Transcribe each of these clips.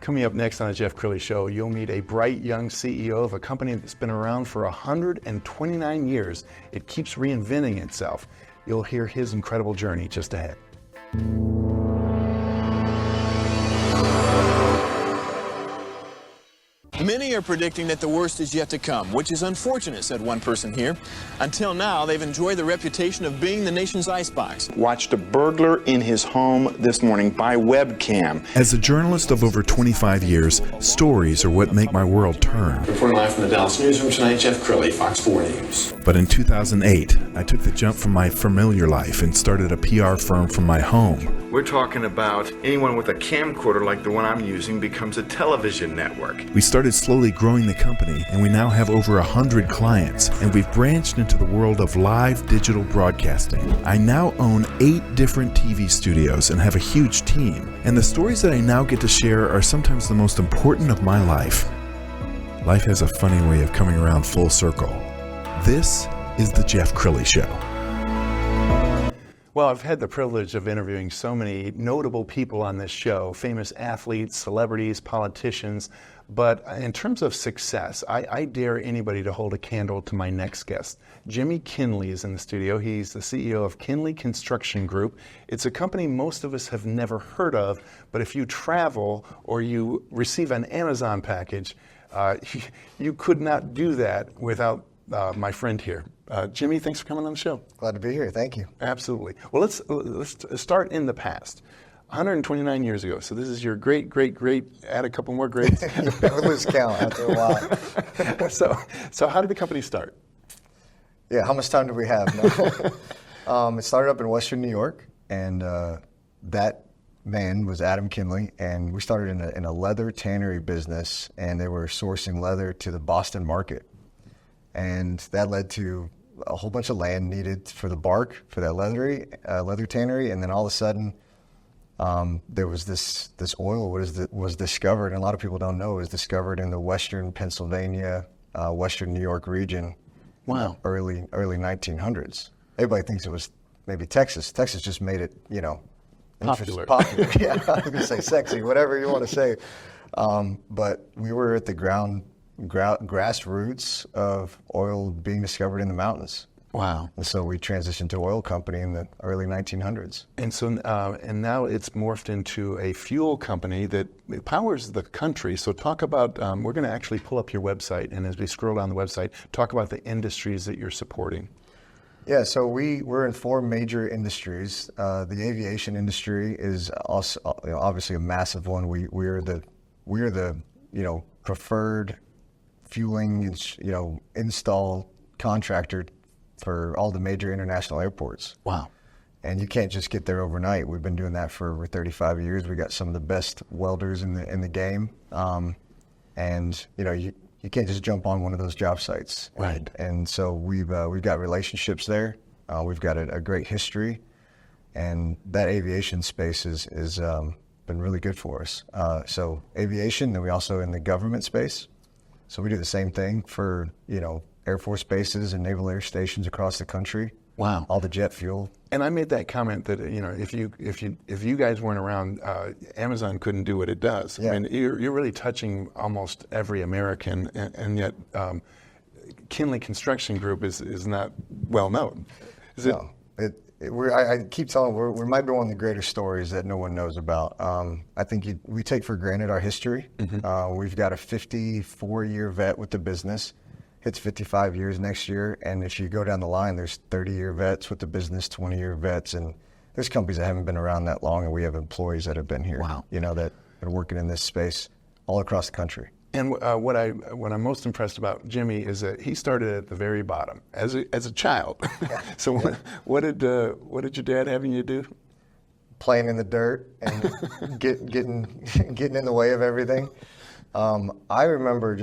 Coming up next on the Jeff Crilley Show, you'll meet a bright young CEO of a company that's been around for 129 years. It keeps reinventing itself. You'll hear his incredible journey just ahead. Many are predicting that the worst is yet to come, which is unfortunate, said one person here. Until now, they've enjoyed the reputation of being the nation's icebox. Watched a burglar in his home this morning by webcam. As a journalist of over 25 years, stories are what make my world turn. Reporting live from the Dallas newsroom tonight, Jeff Crilley, Fox 4 News. But in 2008, I took the jump from my familiar life and started a PR firm from my home. We're talking about anyone with a camcorder like the one I'm using becomes a television network. We started slowly growing the company, and we now have over 100 clients, and we've branched into the world of live digital broadcasting. I now own 8 different TV studios and have a huge team, and the stories that I now get to share are sometimes the most important of my life. Life has a funny way of coming around full circle. This is the Jeff Crilley Show. Well, I've had the privilege of interviewing so many notable people on this show, famous athletes, celebrities, politicians, but in terms of success, I dare anybody to hold a candle to my next guest. Jimmy Kinley is in the studio. He's the CEO of Kinley Construction Group. It's a company most of us have never heard of, but if you travel or you receive an Amazon package, you could not do that without my friend here. Jimmy, thanks for coming on the show. Glad to be here. Thank you. Absolutely. Well, let's start in the past. 129 years ago. So this is your great, add a couple more greats. We lose count after a while. So how did the company start? Yeah, how much time do we have? No. It started up in Western New York, and that man was Adam Kinley, and we started in a leather tannery business, and they were sourcing leather to the Boston market. And that led to a whole bunch of land needed for the bark, for that leather tannery, and then all of a sudden, there was this oil was discovered, and a lot of people don't know, it was discovered in the Western Pennsylvania, Western New York region. Wow. Early 1900s. Everybody thinks it was maybe Texas. Texas just made it, Popular. Yeah, I was going to say sexy, whatever you want to say. But we were at the grassroots of oil being discovered in the mountains. Wow. And so we transitioned to an oil company in the early 1900s. And so, and now it's morphed into a fuel company that powers the country. So talk about, we're going to actually pull up your website, and as we scroll down the website, talk about the industries that you're supporting. Yeah, so we're in 4 major industries. The aviation industry is also, obviously a massive one. We're the preferred fueling install contractor for all the major international airports. Wow. And you can't just get there overnight. We've been doing that for over 35 years. We got some of the best welders in the game. And you can't just jump on one of those job sites. Right. And so we've got relationships there. We've got a great history, and that aviation space is been really good for us. So aviation, then we also in the government space. So we do the same thing for Air Force bases and naval air stations across the country. Wow. All the jet fuel. And I made that comment that if you guys weren't around, Amazon couldn't do what it does. Yeah. I mean, you're really touching almost every American, and yet Kinley Construction Group is not well known. Is no, I keep telling we might be one of the greatest stories that no one knows about. I think we take for granted our history. Mm-hmm. We've got a 54-year vet with the business. Hits 55 years next year, and if you go down the line, there's 30-year vets with the business, 20-year vets, and there's companies that haven't been around that long, and we have employees that have been here. Wow. That are working in this space all across the country. And what I'm most impressed about Jimmy is that he started at the very bottom as a child. Yeah. So what did your dad having you do? Playing in the dirt and getting in the way of everything. I remember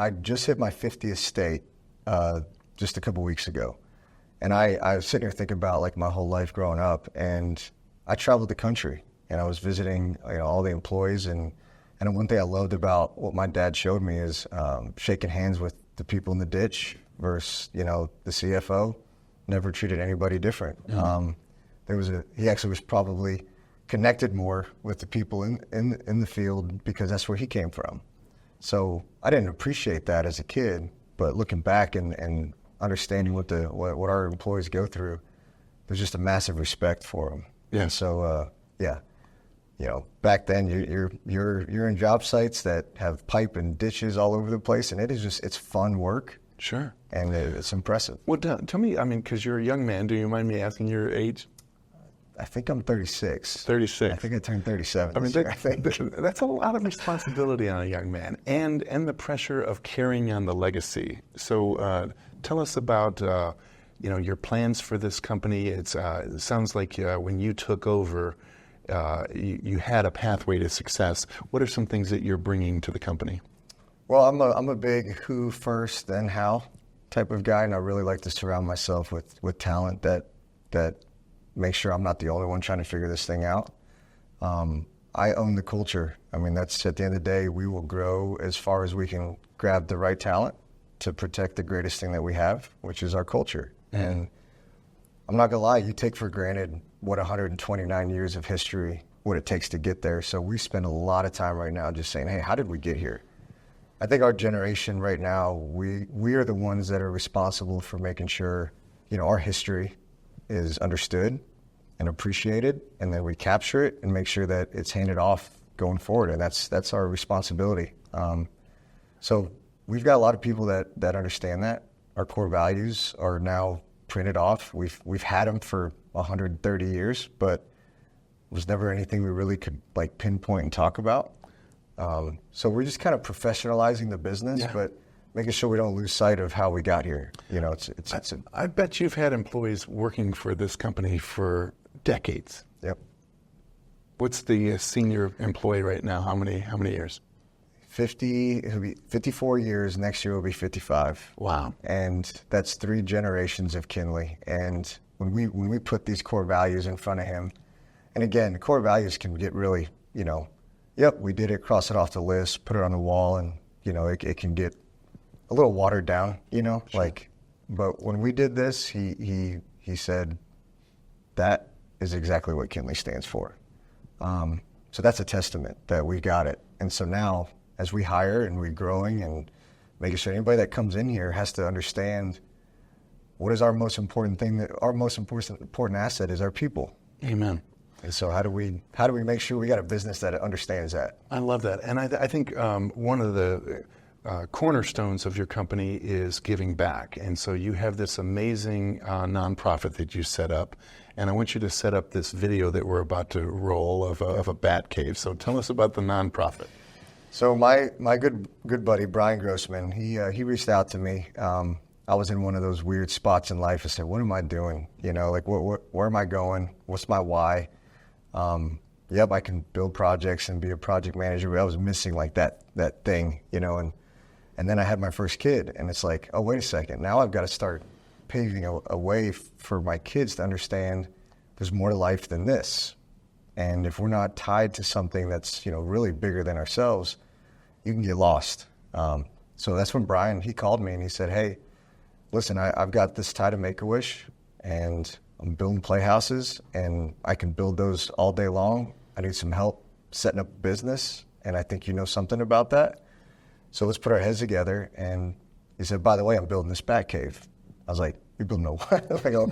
I just hit my 50th state just a couple weeks ago. And I was sitting here thinking about like my whole life growing up, and I traveled the country and I was visiting all the employees, and one thing I loved about what my dad showed me is shaking hands with the people in the ditch versus the CFO. Never treated anybody different. Mm-hmm. He actually was probably connected more with the people in the field because that's where he came from. So I didn't appreciate that as a kid, but looking back and understanding what our employees go through, there's just a massive respect for them. Yeah. And so back then you're in job sites that have pipe and ditches all over the place, and it's fun work. Sure. And it's impressive. Well, tell me, I mean, because you're a young man, do you mind me asking your age? I think I'm 36. 36. I think I turned 37 I mean, this year, I think. That's a lot of responsibility on a young man, and the pressure of carrying on the legacy. So tell us about your plans for this company. It sounds like when you took over, you had a pathway to success. What are some things that you're bringing to the company? Well, I'm a big who first, then how type of guy, and I really like to surround myself with talent that make sure I'm not the only one trying to figure this thing out. I own the culture. I mean, that's at the end of the day, we will grow as far as we can grab the right talent to protect the greatest thing that we have, which is our culture. Mm-hmm. And I'm not gonna lie, you take for granted what 129 years of history, what it takes to get there. So we spend a lot of time right now just saying, hey, how did we get here? I think our generation right now, we are the ones that are responsible for making sure, our history is understood and appreciated, and then we capture it and make sure that it's handed off going forward, and that's our responsibility. So we've got a lot of people that understand that. Our core values are now printed off. We've had them for 130 years, but it was never anything we really could pinpoint and talk about. So we're just kind of professionalizing the business, but making sure we don't lose sight of how we got here. I bet you've had employees working for this company for decades. Yep. What's the senior employee right now? How many years? 50. It'll be 54 years. Next year will be 55. Wow. And that's 3 generations of Kinley. And when we put these core values in front of him, and again, the core values can get really, yep, we did it, cross it off the list, put it on the wall, and it can get a little watered down, Sure. But when we did this, he said that is exactly what Kinley stands for. So that's a testament that we got it. And so now, as we hire and we're growing and making sure anybody that comes in here has to understand what is our most important thing, that our most important asset is our people. Amen. And so how do we make sure we got a business that understands that? I love that. And I think one of the cornerstones of your company is giving back. And so you have this amazing nonprofit that you set up. And I want you to set up this video that we're about to roll of a Batcave. So tell us about the nonprofit. So my good buddy, Brian Grossman, he reached out to me. I was in one of those weird spots in life. I said, what am I doing? Where am I going? What's my why? Yep, I can build projects and be a project manager, but I was missing that thing, and then I had my first kid, and it's like, oh, wait a second, now I've got to start paving a way for my kids to understand there's more to life than this. And if we're not tied to something that's, really bigger than ourselves, you can get lost. So that's when Brian, he called me and he said, hey, listen, I've got this tie to Make-A-Wish, and I'm building playhouses, and I can build those all day long. I need some help setting up a business, and I think you know something about that. So let's put our heads together. And he said, by the way, I'm building this Batcave. I was like, you're building a what? I go,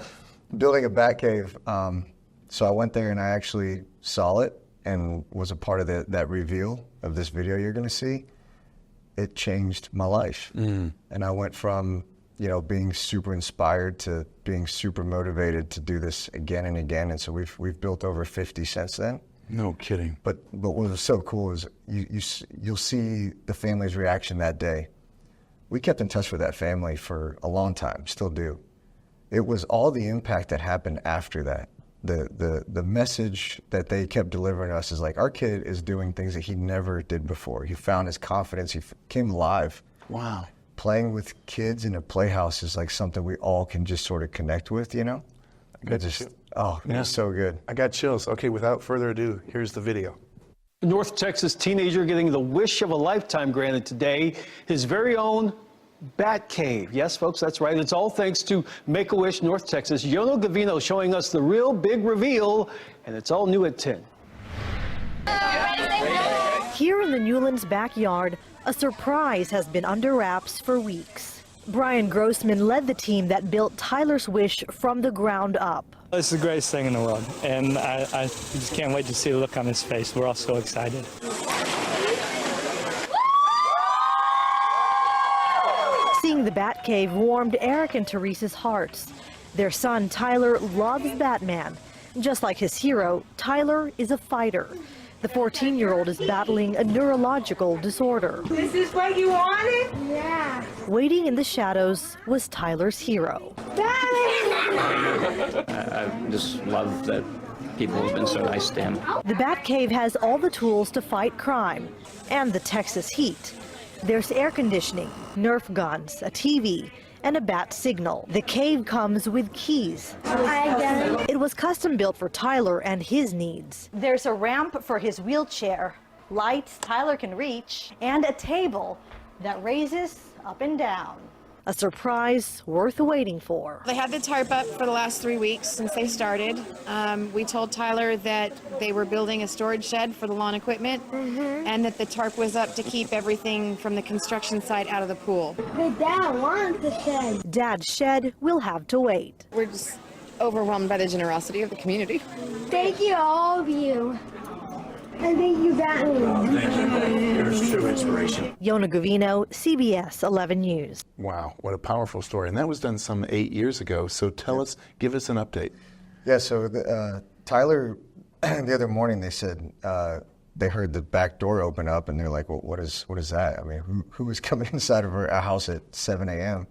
building a Batcave. So I went there and I actually saw it and was a part of that reveal of this video you're going to see. It changed my life. Mm. And I went from being super inspired to being super motivated to do this again and again. And so we've built over 50 since then. No kidding. But what was so cool is you'll see the family's reaction that day. We kept in touch with that family for a long time, still do. It was all the impact that happened after that. The message that they kept delivering us is like, our kid is doing things that he never did before. He found his confidence. He came alive. Wow. Playing with kids in a playhouse is like something we all can just sort of connect with, It was so good. I got chills. Okay, without further ado, here's the video. North Texas teenager getting the wish of a lifetime granted today, his very own Batcave. Yes, folks, that's right. It's all thanks to Make-A-Wish North Texas. Yono Gavino showing us the real big reveal, and it's all new at 10. Here in the Newlands' backyard, a surprise has been under wraps for weeks. Brian Grossman led the team that built Tyler's Wish from the ground up. It's the greatest thing in the world, and I just can't wait to see the look on his face. We're all so excited. Seeing the Batcave warmed Eric and Teresa's hearts. Their son, Tyler, loves Batman. Just like his hero, Tyler is a fighter. The 14-year-old is battling a neurological disorder. This is what you wanted? Yeah. Waiting in the shadows was Tyler's hero. I just love that people have been so nice to him. The Batcave has all the tools to fight crime and the Texas heat. There's air conditioning, Nerf guns, a TV, and a bat signal. The cave comes with keys. It was custom built for Tyler and his needs. There's a ramp for his wheelchair, lights Tyler can reach, and a table that raises up and down. A surprise worth waiting for. They had the tarp up for the last 3 weeks since they started. We told Tyler that they were building a storage shed for the lawn equipment and that the tarp was up to keep everything from the construction site out of the pool. But Dad wants the shed. Dad's shed will have to wait. We're just overwhelmed by the generosity of the community. Thank you, all of you. And thank you, Batman. Thank you. Here's true inspiration. Yona Gavino, CBS 11 News. Wow, what a powerful story. And that was done some 8 years ago. So tell us, give us an update. Yeah, so Tyler, the other morning they said they heard the back door open up and they're like, well, what is that? I mean, who was coming inside of our house at 7 a.m.?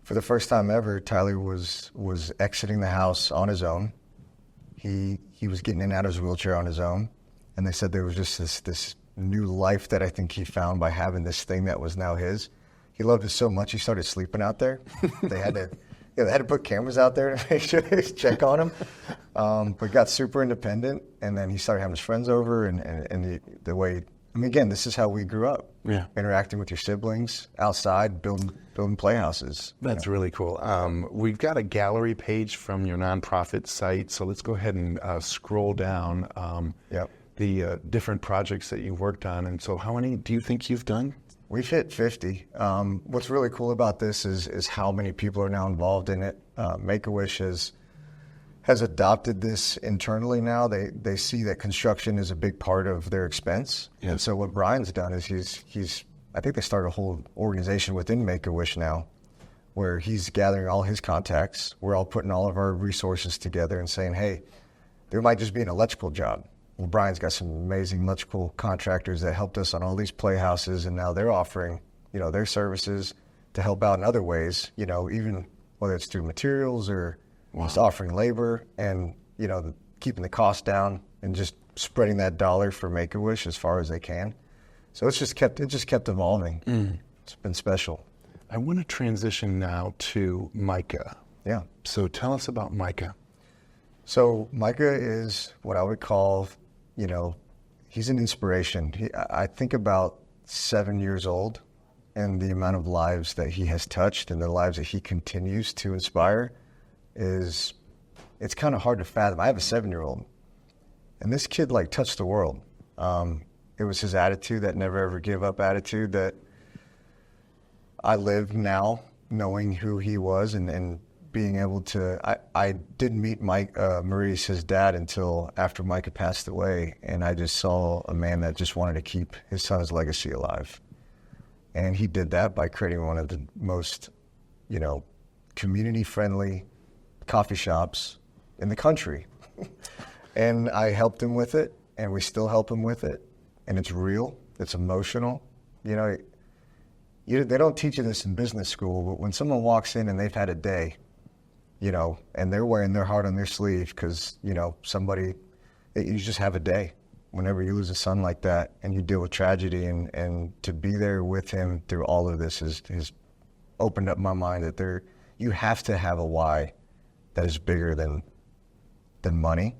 For the first time ever, Tyler was exiting the house on his own. He was getting in and out of his wheelchair on his own. And they said there was just this new life that I think he found by having this thing that was now his. He loved it so much he started sleeping out there. They had to put cameras out there to make sure they check on him. But got super independent, and then he started having his friends over, and the way. I mean, again, this is how we grew up. Yeah. Interacting with your siblings outside, building playhouses. That's really cool. We've got a gallery page from your nonprofit site, so let's go ahead and scroll down. Yep. The different projects that you've worked on. And so how many do you think you've done? We've hit 50. What's really cool about this is how many people are now involved in it. Make-A-Wish has adopted this internally now. They see that construction is a big part of their expense. Yes. And so what Brian's done is he's I think they started a whole organization within Make-A-Wish now where he's gathering all his contacts. We're all putting all of our resources together and saying, hey, there might just be an electrical job. Well, Brian's got some amazing electrical contractors that helped us on all these playhouses, and now they're offering, their services to help out in other ways, even whether it's through materials or just offering labor and, keeping the cost down and just spreading that dollar for Make-A-Wish as far as they can. So it just kept evolving. It's been special. I want to transition now to Micah. Yeah. So tell us about Micah. So Micah is what I would call, he's an inspiration. I think about 7 years old and the amount of lives that he has touched and the lives that he continues to inspire it's kind of hard to fathom. I have a 7-year-old and this kid touched the world. It was his attitude, that never ever give up attitude, that I live now knowing who he was and being able to, I didn't meet Maurice, his dad, until after Micah passed away, and I just saw a man that just wanted to keep his son's legacy alive. And he did that by creating one of the most, community-friendly coffee shops in the country. And I helped him with it, and we still help him with it. And it's real, it's emotional. They don't teach you this in business school, but when someone walks in and they've had a day, and they're wearing their heart on their sleeve because, you just have a day. Whenever you lose a son like that and you deal with tragedy, and to be there with him through all of this has opened up my mind that you have to have a why that is bigger than money,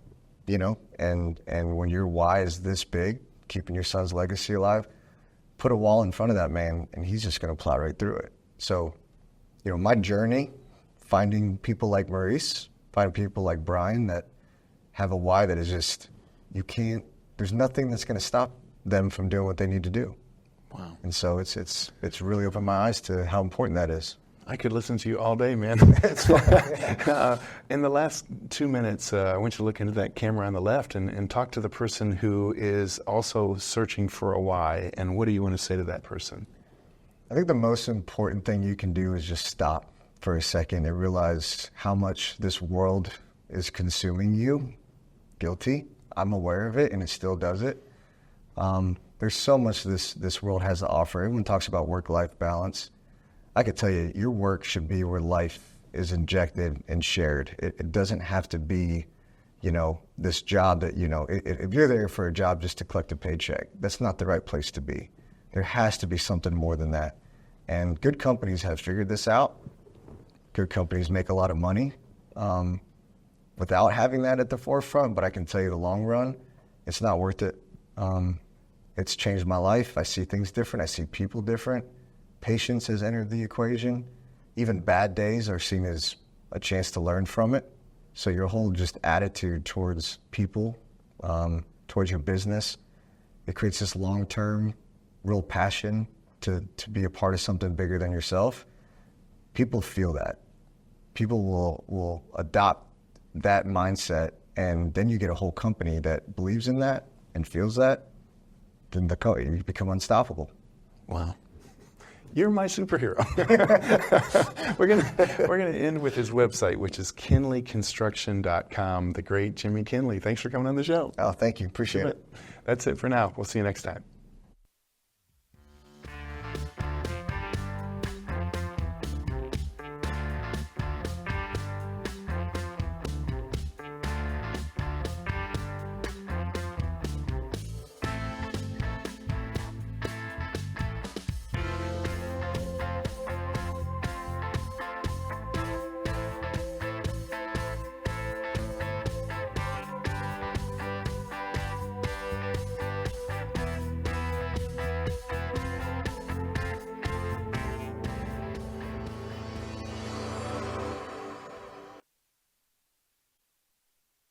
and when your why is this big, keeping your son's legacy alive, put a wall in front of that man and he's just going to plow right through it. So, my journey, finding people like Maurice, finding people like Brian that have a why that is just, there's nothing that's going to stop them from doing what they need to do. Wow. And so it's really opened my eyes to how important that is. I could listen to you all day, man. In the last 2 minutes, I want you to look into that camera on the left and talk to the person who is also searching for a why. And what do you want to say to that person? I think the most important thing you can do is just stop for a second and realize how much this world is consuming you. Guilty. I'm aware of it, and it still does it. There's so much this world has to offer. Everyone talks about work-life balance. I could tell you, your work should be where life is injected and shared. It doesn't have to be, this job that, if you're there for a job just to collect a paycheck, that's not the right place to be. There has to be something more than that. And good companies have figured this out. Good companies make a lot of money without having that at the forefront, but I can tell you the long run, it's not worth it. It's changed my life. I see things different. I see people different. Patience has entered the equation. Even bad days are seen as a chance to learn from it. So your whole just attitude towards people, towards your business, it creates this long-term, real passion to be a part of something bigger than yourself. People feel that. People will adopt that mindset, and then you get a whole company that believes in that and feels that, then you become unstoppable. Wow. You're my superhero. We're gonna end with his website, which is kinleyconstruction.com. The great Jimmy Kinley. Thanks for coming on the show. Oh, thank you. Appreciate it. That's it for now. We'll see you next time.